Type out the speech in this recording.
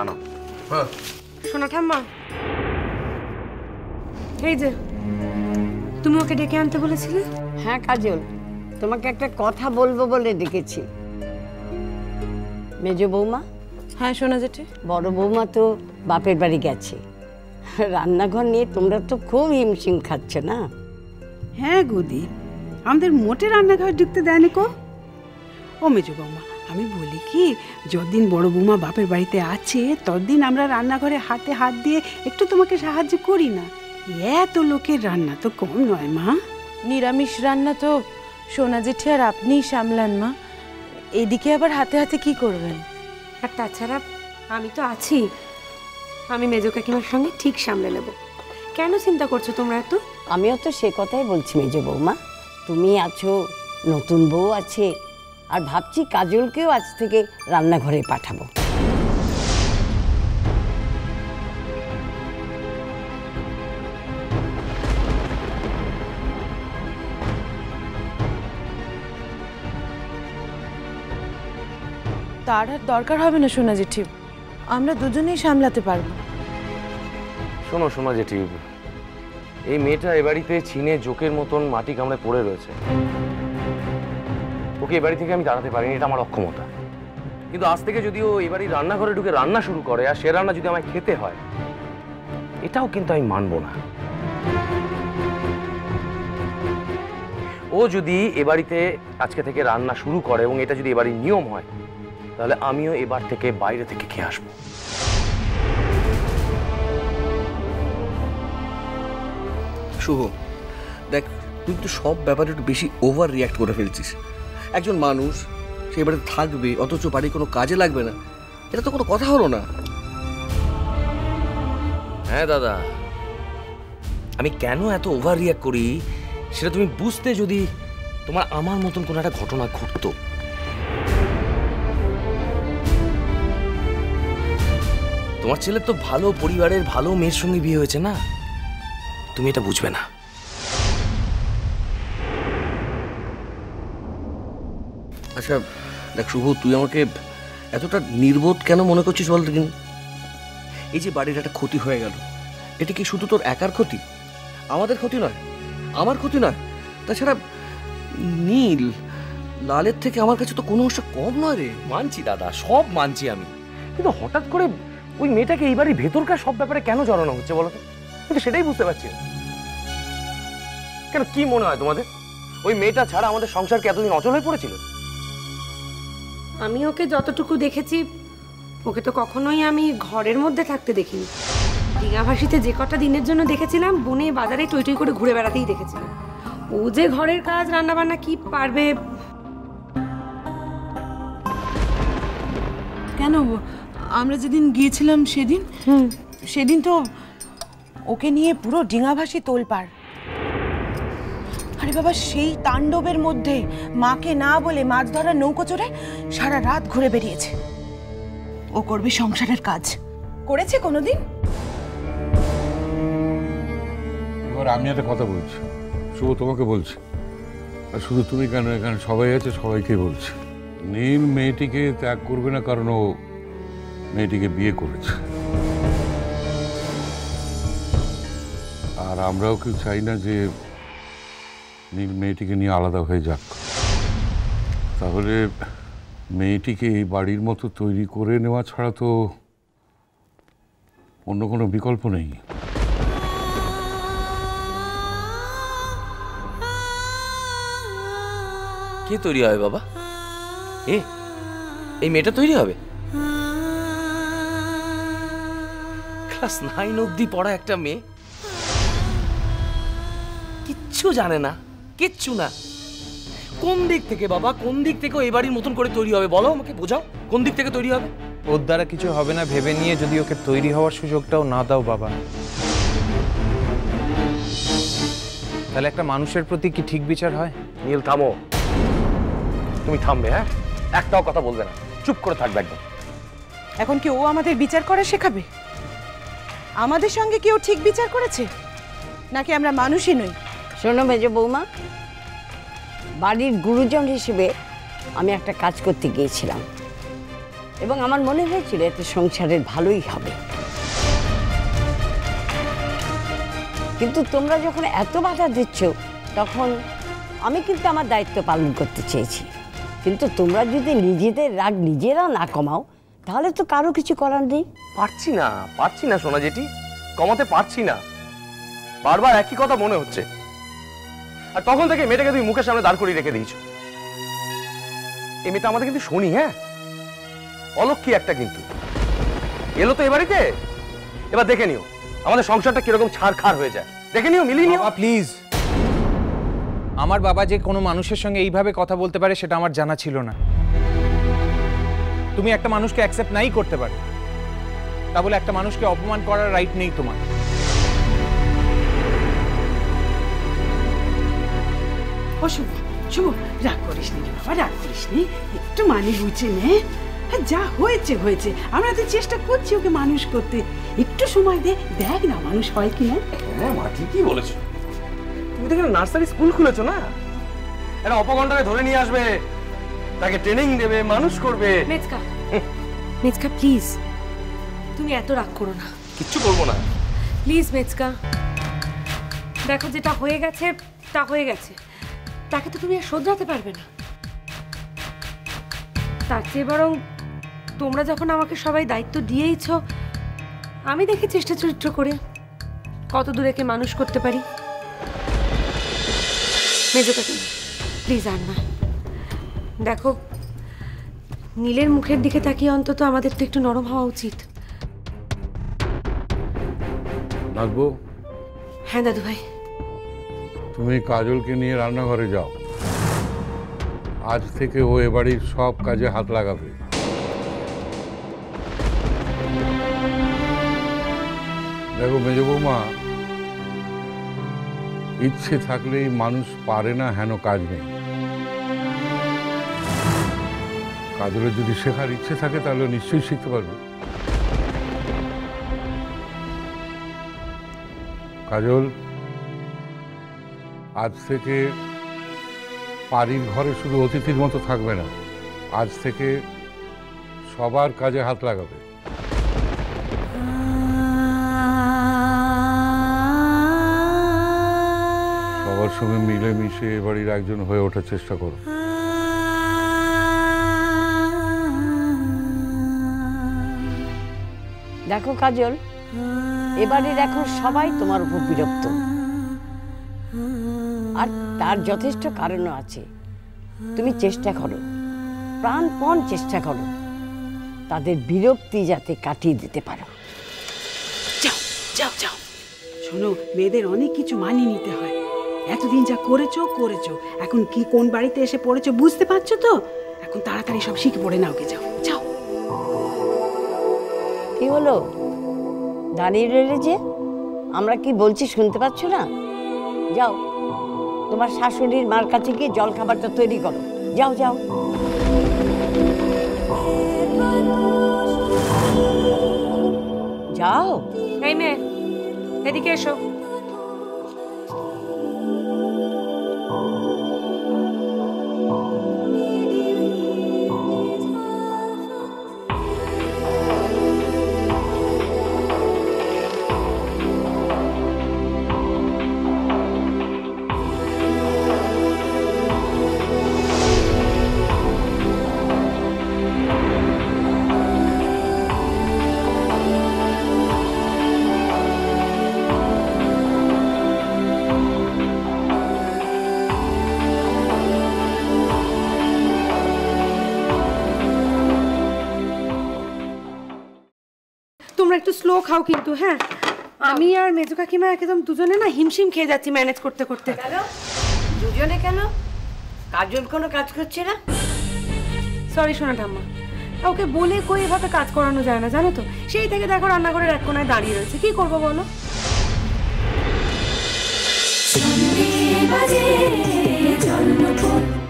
নাও। হ্যাঁ শোনো ঠাম্মা, এই যে তুমি ওকে ডেকে আনতে বলেছিলে। হ্যাঁ কাজল, তোমাকে একটা কথা বলবো বলে ডেকেছি। মেজো বৌমা? হ্যাঁ সোনা জেঠি। বড় বৌমা তো বাপের বাড়ি গেছে, রান্নাঘর নিয়ে তোমরা তো খুব হিমশিম খাচ্ছ না? হ্যাঁ গদি, আমাদের মোটে রান্নাঘরে ঢুকতে দেয়নি কো। ও মেজো বৌমা, আমি বলি কি, যতদিন বড় বৌমা বাপের বাড়িতে আছে ততদিন আমরা রান্নাঘরে হাতে হাত দিয়ে একটু তোমাকে সাহায্য করি না? এত লোকের রান্না তো কম নয় মা। নিরামিষ রান্না তো সোনা জেঠি আর আপনিই সামলান মা, এদিকে আবার হাতে হাতে কি করবেন? আর তাছাড়া আমি তো আছি, আমি মেজো কাকিমার সঙ্গে ঠিক সামলে নেব। কেন চিন্তা করছো তোমরা এত? আমিও তো সে কথাই বলছি মেজো বৌমা, তুমি আছো, নতুন বউ আছে, আর ভাবছি কাজলকেও আজ থেকে রান্নাঘরে পাঠাবো। তার আর দরকার হবে না সোনা জেঠি, আমরা দুজনেই সামলাতে পারবো। শোনো সোনা জেঠি, এই মেয়েটা এ বাড়িতে চিনে জোকের মতন মাটি কামড়ে পড়ে রয়েছে। ওকে এ বাড়ি থেকে আমি দাঁড়াতে পারিনি, এটা আমার অক্ষমতা। কিন্তু আজ থেকে যদি ও এই বাড়ির রান্নাঘরে ঢুকে রান্না শুরু করে আর সে রান্না যদি আমায় খেতে হয়, এটাও কিন্তু আমি মানবো না। ও যদি এ বাড়িতে আজকে থেকে রান্না শুরু করে এবং এটা যদি এ বাড়ির নিয়ম হয়, তাহলে আমিও এবার থেকে বাইরে থেকে খেয়ে আসবো। শুভ, দেখ তুই তো সব ব্যাপারে একটু বেশি ওভার রিয়াক্ট করে ফেলছিস। একজন মানুষ সে এবারে থাকবে অথচ বাড়ি কোনো কাজে লাগবে না, এটা তো কোনো কথা হলো না। হ্যাঁ দাদা, আমি কেন এত ওভার রিয়াক্ট করি সেটা তুমি বুঝতে যদি তোমার আমার মতন কোনো একটা ঘটনা ঘটতো। তোমার ছেলে তো ভালো পরিবারের ভালো মেয়ের সঙ্গে বিয়ে হয়েছে না, তুমি এটা বুঝবে না। আচ্ছা দেখ শুভ, তুই আমাকে এতটা নির্বোধ কেন মনে করছিস বলতে? কিন্তু এই যে বাড়ির একটা ক্ষতি হয়ে গেল, এটা কি শুধু তোর একার ক্ষতি? আমাদের ক্ষতি নয়, আমার ক্ষতি নয়। তাছাড়া নীল লালের থেকে আমার কাছে তো কোনো অংশ কম নয় রে। মানছি দাদা, সব মানছি আমি, কিন্তু হঠাৎ করে ওই মেয়েটাকে এই বাড়ির ভেতরকার সব ব্যাপারে কেন জড়ানো হচ্ছে বলো তো? কিন্তু সেটাই বুঝতে পারছি না। কেন, কি মনে হয় তোমাদের ওই মেয়েটা ছাড়া আমাদের সংসার কি এতদিন অচল হয়ে পড়েছিল? আমি ওকে যতটুকু দেখেছি, ওকে তো কখনোই আমি ঘরের মধ্যে থাকতে দেখিনি। ডিঙাভাসিতে যে কটা দিনের জন্য দেখেছিলাম, বনে বাজারে টই টই করে ঘুরে বেড়াতেই দেখেছিলাম। ও যে ঘরের কাজ রান্না বান্না কি পারবে? কেন, আমরা যেদিন গিয়েছিলাম সেদিন তো ওকে নিয়ে পুরো ডিঙাভাসি তোলপাড়। আরে বাবা, সেই তাণ্ডবের মধ্যে মাকে না বলে মাছ ধরার নৌকো চড়ে সারা রাত ঘুরে বেরিয়েছে। ও করবে সংসারের কাজ, করেছে কোনোদিন? এবার আমি একটা কথা বলছি, শুভ তোমাকে বলছি, আর শুধু তুমি কেন, এখানে সবাই আছে, সবাইকে বলছি। নীল মেয়েটিকে ত্যাগ করবে না, কারণ ও মেয়েটিকে বিয়ে করেছে। আর আমরাও কেউ চাই না যে নীল মেয়েটিকে নিয়ে আলাদা হয়ে যাক। তাহলে মেয়েটিকে এই বাড়ির মতো তৈরি করে নেওয়া ছাড়া তো অন্য কোনো বিকল্প নেই। কে তৈরি হবে বাবা? এই মেয়েটা তৈরি হবে? ক্লাস 9 অবধি পড়া একটা মেয়ে, কিচ্ছু জানে না, কিচ্ছু না। কোন দিক থেকে বাবা, কোন দিক থেকে এই বাড়ির মতন করে তৈরি হবে বলো আমাকে, বোঝাও কোন দিক থেকে তৈরি হবে? ওর দ্বারা কিছু হবে না ভেবে নিয়ে যদি ওকে তৈরি হওয়ার সুযোগটাও না দাও বাবা, তাহলে একটা মানুষের প্রতি কি ঠিক বিচার হয়? নীল থামো, তুমি থামবে? হ্যাঁ, একটাও কথা বলবে না, চুপ করে থাকবে একদম। এখন কি ও আমাদের বিচার করা শেখাবে? আমাদের সঙ্গে কি ও ঠিক বিচার করেছে, নাকি আমরা মানুষই নই? শোনো মেজো বৌমা, বাড়ির গুরুজন হিসেবে আমি একটা কাজ করতে গিয়েছিলাম। এবং আমার মনে হয়েছিল এতে সংসারের ভালোই হবে। কিন্তু তোমরা যখন এত বাধা দিচ্ছ তখন আমি কিন্তু আমার দায়িত্ব পালন করতে চেয়েছি। কিন্তু তোমরা যদি নিজেদের রাগ নিজেরা না কমাও তাহলে তো কারো কিছু করার নেই। পারছি না সোনা জেঠি, কমাতে পারছি না, বারবার একই কথা মনে হচ্ছে। আর তখন থেকে মেয়েটাকে তুমি মুখের সামনে দাঁড় করিয়ে রেখে দিয়েছো। এই মেয়েটা আমাদের কিন্তু শনি, হ্যাঁ, অলক্ষী একটা, কিন্তু এলো তো এ বাড়িতে, এবার দেখে নিও আমাদের সংসারটা কিরকম ছাড়খাড় হয়ে যায়, দেখে নিও, মিলিয়ে নিও। প্লিজ, আমার বাবা যে কোনো মানুষের সঙ্গে এইভাবে কথা বলতে পারে সেটা আমার জানা ছিল না। তুমি একটা মানুষকে অ্যাকসেপ্ট নাই করতে পারো, তা বলে একটা মানুষকে অপমান করার রাইট নেই তোমার। ও শুভ, শুভ, রাগ করিস নি বাবা, রাগ করিস নি, একটু মানে বুঝে নে। যা হয়েছে হয়েছে, আমরা তো চেষ্টা করছি ওকে মানুষ করতে, একটু সময় দে, দেখ না মানুষ হয় কিনা। হ্যাঁ মা, ঠিকই বলেছো। তুমি তো নার্সারি স্কুল খুলেছো না, একটা অপগণ্ডকে ধরে নিয়ে আসবে, তাকে ট্রেনিং দেবে, মানুষ করবে। মেজকা, মেজকা প্লিজ, তুমি এত রাগ করো না। কিচ্ছু করবো না। প্লিজ মেজকা, দেখো যেটা হয়ে গেছে তা হয়ে গেছে, তাকে তো তুমি আর শোধরাতে পারবে না। তার চেয়ে বরং তোমরা যখন আমাকে সবাই দায়িত্ব দিয়েইছ, আমি দেখি চেষ্টা চরিত্র করে কত দূরে কে মানুষ করতে পারি। মেজকা প্লিজ আর না, দেখো নীলের মুখের দিকে তাকিয়ে অন্তত আমাদের তো একটু নরম হওয়া উচিত। নাচবো? হ্যাঁ দাদু ভাই। তুমি কাজলকে নিয়ে রান্নাঘরে যাও, আজ থেকে ও এ বাড়ির সব কাজে হাত লাগাবে। দেখো মেজ বৌমা, ইচ্ছে থাকলেই মানুষ পারে না হেন কাজ নেই। কাজলের যদি শেখার ইচ্ছে থাকে তাহলে নিশ্চয়ই শিখতে পারবে। কাজল, আজ থেকে বাড়ির ঘরে শুধু অতিথির মতো থাকবে না, আজ থেকে সবার কাজে হাত লাগাবে। সবার সঙ্গে মিলেমিশে এ বাড়ির একজন হয়ে ওঠার চেষ্টা করো। দেখো কাজল, এবারের এখন সবাই তোমার উপর বিরক্ত, আর তার যথেষ্ট কারণও আছে। তুমি চেষ্টা করো, প্রাণপণ চেষ্টা করো তাদের বিরক্তি যাতে কাটিয়ে দিতে পারো। যাও যাও যাও, শোনো মেয়েদের অনেক কিছু মানিয়ে নিতে হয়। এতদিন যা করেছো করেছো, এখন কি কোন বাড়িতে এসে পড়েছো বুঝতে পারছো তো, এখন তাড়াতাড়ি সব শিখে পড়ে নাও, কে যাও যাও। কি হলো, দাঁড়িয়ে রইলে যে? আমরা কি বলছি শুনতে পাচ্ছ না? যাও তোমার শাশুড়ির মার কাছে গিয়ে জল খাবারটা তৈরি করো, যাও যাও। যাও। এই মেয়ে, এদিকে এসো। তোমরা একটু স্লো খাও কিন্তু, হ্যাঁ? আমি আর মেজো কাকিমা একদম দুজনে না হিমশিম খেয়ে যাচ্ছি ম্যানেজ করতে করতে। দুজনে কেন? কাজল কোনো কাজ করছে না? সরি শোনা ঠাম্মা, ওকে বলে কই এভাবে কাজ করানো যায় না, জানো তো? সেই থেকে দেখো রান্নাঘরের এক কোনায় দাঁড়িয়ে রয়েছে, কি করবো বলো? জন্মপথ